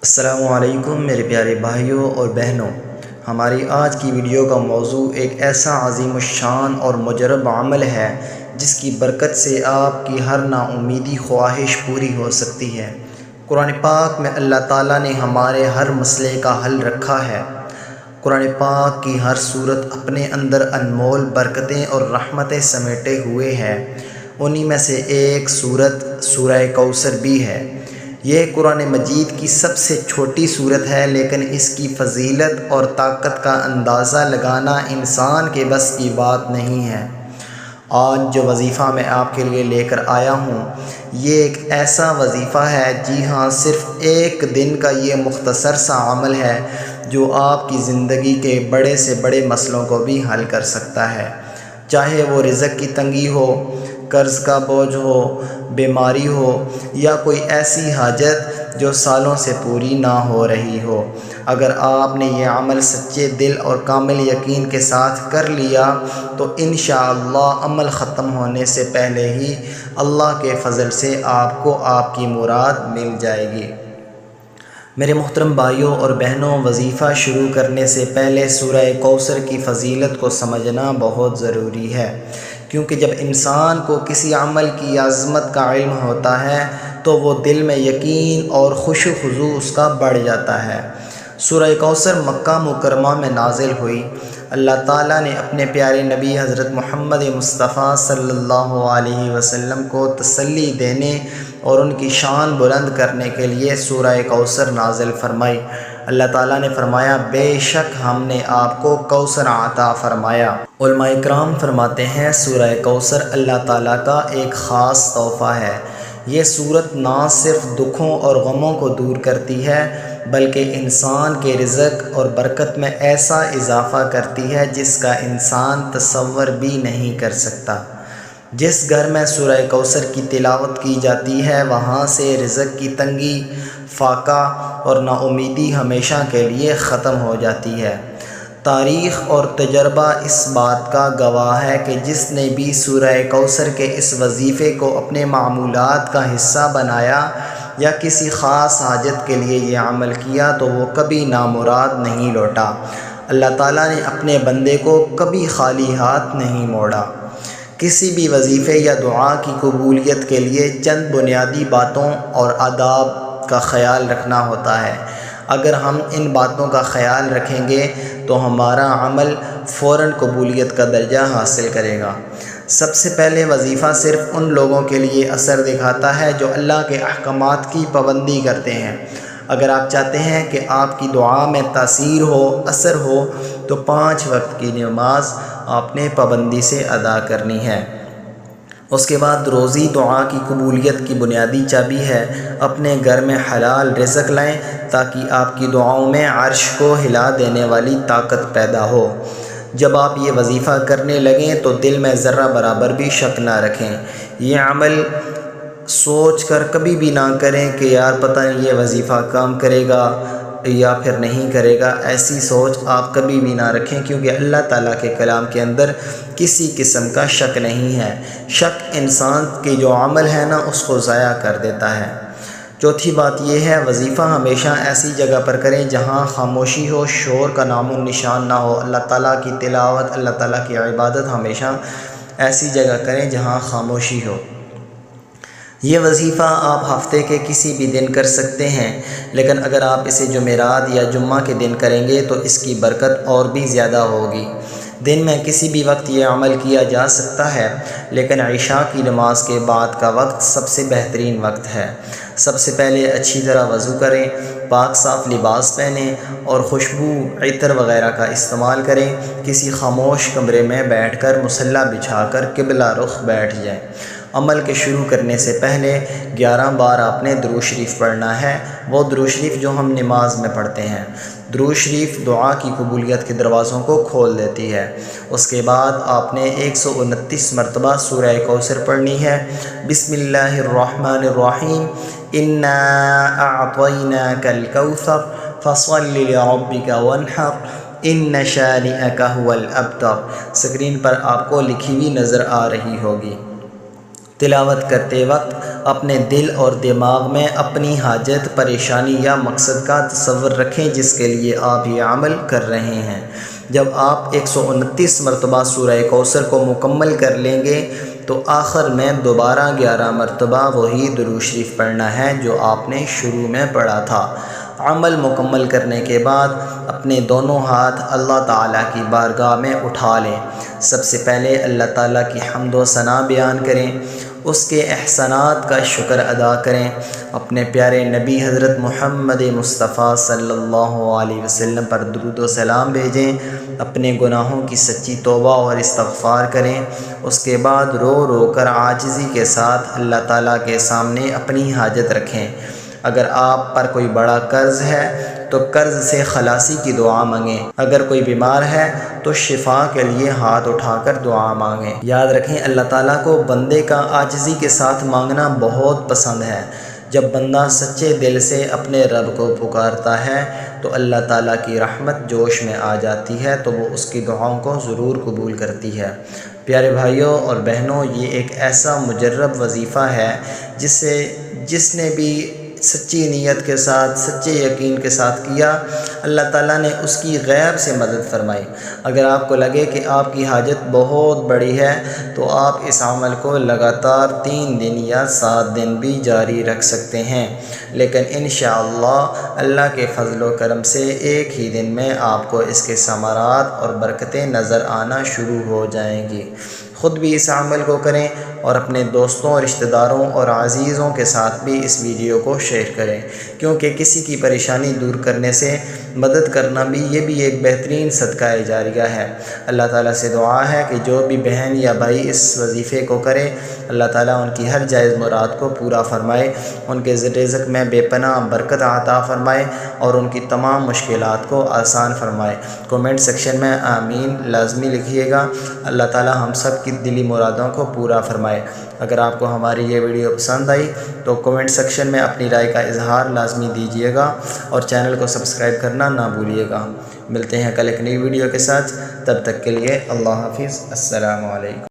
السلام علیکم میرے پیارے بھائیوں اور بہنوں، ہماری آج کی ویڈیو کا موضوع ایک ایسا عظیم الشان اور مجرب عمل ہے جس کی برکت سے آپ کی ہر نا امیدی خواہش پوری ہو سکتی ہے۔ قرآن پاک میں اللہ تعالیٰ نے ہمارے ہر مسئلے کا حل رکھا ہے۔ قرآن پاک کی ہر صورت اپنے اندر انمول برکتیں اور رحمتیں سمیٹے ہوئے ہے۔ انہی میں سے ایک صورت سورہ کوثر بھی ہے۔ یہ قرآن مجید کی سب سے چھوٹی صورت ہے، لیکن اس کی فضیلت اور طاقت کا اندازہ لگانا انسان کے بس کی بات نہیں ہے۔ آج جو وظیفہ میں آپ کے لیے لے کر آیا ہوں، یہ ایک ایسا وظیفہ ہے، جی ہاں، صرف ایک دن کا یہ مختصر سا عمل ہے جو آپ کی زندگی کے بڑے سے بڑے مسئلوں کو بھی حل کر سکتا ہے۔ چاہے وہ رزق کی تنگی ہو، قرض کا بوجھ ہو، بیماری ہو، یا کوئی ایسی حاجت جو سالوں سے پوری نہ ہو رہی ہو۔ اگر آپ نے یہ عمل سچے دل اور کامل یقین کے ساتھ کر لیا تو انشاءاللہ عمل ختم ہونے سے پہلے ہی اللہ کے فضل سے آپ کو آپ کی مراد مل جائے گی۔ میرے محترم بھائیوں اور بہنوں، وظیفہ شروع کرنے سے پہلے سورہ کوثر کی فضیلت کو سمجھنا بہت ضروری ہے، کیونکہ جب انسان کو کسی عمل کی عظمت کا علم ہوتا ہے تو وہ دل میں یقین اور خشوع و خضوع اس کا بڑھ جاتا ہے۔ سورہ کوثر مکہ مکرمہ میں نازل ہوئی۔ اللہ تعالیٰ نے اپنے پیارے نبی حضرت محمد مصطفیٰ صلی اللہ علیہ وسلم کو تسلی دینے اور ان کی شان بلند کرنے کے لیے سورہ کوثر نازل فرمائی۔ اللہ تعالیٰ نے فرمایا، بے شک ہم نے آپ کو کوثر عطا فرمایا۔ علماء اکرام فرماتے ہیں، سورہ کوثر اللہ تعالیٰ کا ایک خاص تحفہ ہے۔ یہ سورت نہ صرف دکھوں اور غموں کو دور کرتی ہے، بلکہ انسان کے رزق اور برکت میں ایسا اضافہ کرتی ہے جس کا انسان تصور بھی نہیں کر سکتا۔ جس گھر میں سورہ کوثر کی تلاوت کی جاتی ہے، وہاں سے رزق کی تنگی، فاقہ اور نا امیدی ہمیشہ کے لیے ختم ہو جاتی ہے۔ تاریخ اور تجربہ اس بات کا گواہ ہے کہ جس نے بھی سورہ کوثر کے اس وظیفے کو اپنے معمولات کا حصہ بنایا یا کسی خاص حاجت کے لیے یہ عمل کیا تو وہ کبھی نامراد نہیں لوٹا۔ اللہ تعالیٰ نے اپنے بندے کو کبھی خالی ہاتھ نہیں موڑا۔ کسی بھی وظیفے یا دعا کی قبولیت کے لیے چند بنیادی باتوں اور آداب کا خیال رکھنا ہوتا ہے۔ اگر ہم ان باتوں کا خیال رکھیں گے تو ہمارا عمل فوراً قبولیت کا درجہ حاصل کرے گا۔ سب سے پہلے وظیفہ صرف ان لوگوں کے لیے اثر دکھاتا ہے جو اللہ کے احکامات کی پابندی کرتے ہیں۔ اگر آپ چاہتے ہیں کہ آپ کی دعا میں تاثیر ہو، اثر ہو، تو 5 وقت کی نماز آپ نے پابندی سے ادا کرنی ہے۔ اس کے بعد روزی دعا کی قبولیت کی بنیادی چابی ہے۔ اپنے گھر میں حلال رزق لائیں تاکہ آپ کی دعاؤں میں عرش کو ہلا دینے والی طاقت پیدا ہو۔ جب آپ یہ وظیفہ کرنے لگیں تو دل میں ذرہ برابر بھی شک نہ رکھیں۔ یہ عمل سوچ کر کبھی بھی نہ کریں کہ یار پتہ نہیں یہ وظیفہ کام کرے گا یا پھر نہیں کرے گا۔ ایسی سوچ آپ کبھی بھی نہ رکھیں، کیونکہ اللہ تعالیٰ کے کلام کے اندر کسی قسم کا شک نہیں ہے۔ شک انسان کے جو عمل ہے نا، اس کو ضائع کر دیتا ہے۔ چوتھی بات یہ ہے، وظیفہ ہمیشہ ایسی جگہ پر کریں جہاں خاموشی ہو، شور کا نام و نشان نہ ہو۔ اللہ تعالیٰ کی تلاوت، اللہ تعالیٰ کی عبادت ہمیشہ ایسی جگہ کریں جہاں خاموشی ہو۔ یہ وظیفہ آپ ہفتے کے کسی بھی دن کر سکتے ہیں، لیکن اگر آپ اسے جمعرات یا جمعہ کے دن کریں گے تو اس کی برکت اور بھی زیادہ ہوگی۔ دن میں کسی بھی وقت یہ عمل کیا جا سکتا ہے، لیکن عشاء کی نماز کے بعد کا وقت سب سے بہترین وقت ہے۔ سب سے پہلے اچھی طرح وضو کریں، پاک صاف لباس پہنیں اور خوشبو، عطر وغیرہ کا استعمال کریں۔ کسی خاموش کمرے میں بیٹھ کر مصلی بچھا کر قبلہ رخ بیٹھ جائیں۔ عمل کے شروع کرنے سے پہلے 11 بار آپ نے درود شریف پڑھنا ہے، وہ درود شریف جو ہم نماز میں پڑھتے ہیں۔ درود شریف دعا کی قبولیت کے دروازوں کو کھول دیتی ہے۔ اس کے بعد آپ نے 129 مرتبہ سورہ کوثر پڑھنی ہے۔ بسم اللہ الرحمن الرحیم، انا اعطیناک الکوثر فصل لربک وانحر ان شانئک هو الابتر۔ اسکرین پر آپ کو لکھی ہوئی نظر آ رہی ہوگی۔ تلاوت کرتے وقت اپنے دل اور دماغ میں اپنی حاجت، پریشانی یا مقصد کا تصور رکھیں جس کے لیے آپ یہ عمل کر رہے ہیں۔ جب آپ 129 مرتبہ سورہ کوثر کو مکمل کر لیں گے تو آخر میں دوبارہ 11 مرتبہ وہی درود شریف پڑھنا ہے جو آپ نے شروع میں پڑھا تھا۔ عمل مکمل کرنے کے بعد اپنے دونوں ہاتھ اللہ تعالیٰ کی بارگاہ میں اٹھا لیں۔ سب سے پہلے اللہ تعالیٰ کی حمد و ثنا بیان کریں، اس کے احسانات کا شکر ادا کریں، اپنے پیارے نبی حضرت محمد مصطفیٰ صلی اللہ علیہ وسلم پر درود و سلام بھیجیں، اپنے گناہوں کی سچی توبہ اور استغفار کریں۔ اس کے بعد رو رو کر عاجزی کے ساتھ اللہ تعالیٰ کے سامنے اپنی حاجت رکھیں۔ اگر آپ پر کوئی بڑا قرض ہے تو قرض سے خلاصی کی دعا مانگیں۔ اگر کوئی بیمار ہے تو شفا کے لیے ہاتھ اٹھا کر دعا مانگیں۔ یاد رکھیں اللہ تعالیٰ کو بندے کا عاجزی کے ساتھ مانگنا بہت پسند ہے۔ جب بندہ سچے دل سے اپنے رب کو پکارتا ہے تو اللہ تعالیٰ کی رحمت جوش میں آ جاتی ہے تو وہ اس کی دعاؤں کو ضرور قبول کرتی ہے۔ پیارے بھائیوں اور بہنوں، یہ ایک ایسا مجرب وظیفہ ہے جس نے بھی سچی نیت کے ساتھ، سچے یقین کے ساتھ کیا، اللہ تعالیٰ نے اس کی غیب سے مدد فرمائی۔ اگر آپ کو لگے کہ آپ کی حاجت بہت بڑی ہے تو آپ اس عمل کو لگاتار 3 دن یا 7 دن بھی جاری رکھ سکتے ہیں، لیکن انشاءاللہ اللہ کے فضل و کرم سے ایک ہی دن میں آپ کو اس کے ثمرات اور برکتیں نظر آنا شروع ہو جائیں گی۔ خود بھی اس عمل کو کریں اور اپنے دوستوں، رشتہ داروں اور عزیزوں کے ساتھ بھی اس ویڈیو کو شیئر کریں، کیونکہ کسی کی پریشانی دور کرنے سے مدد کرنا بھی یہ بھی ایک بہترین صدقہ جاریہ ہے۔ اللہ تعالیٰ سے دعا ہے کہ جو بھی بہن یا بھائی اس وظیفے کو کرے، اللہ تعالیٰ ان کی ہر جائز مراد کو پورا فرمائے، ان کے رزق میں بے پناہ برکت عطا فرمائے اور ان کی تمام مشکلات کو آسان فرمائے۔ کومنٹ سیکشن میں آمین لازمی لکھیے گا۔ اللہ تعالیٰ ہم سب کی دلی مرادوں کو پورا فرمائے۔ اگر آپ کو ہماری یہ ویڈیو پسند آئی تو کومنٹ سیکشن میں اپنی رائے کا اظہار لازمی دیجیے گا اور چینل کو سبسکرائب کرنا نہ بھولیے گا۔ ملتے ہیں کل ایک نئی ویڈیو کے ساتھ، تب تک کے لیے اللہ حافظ، السلام علیکم۔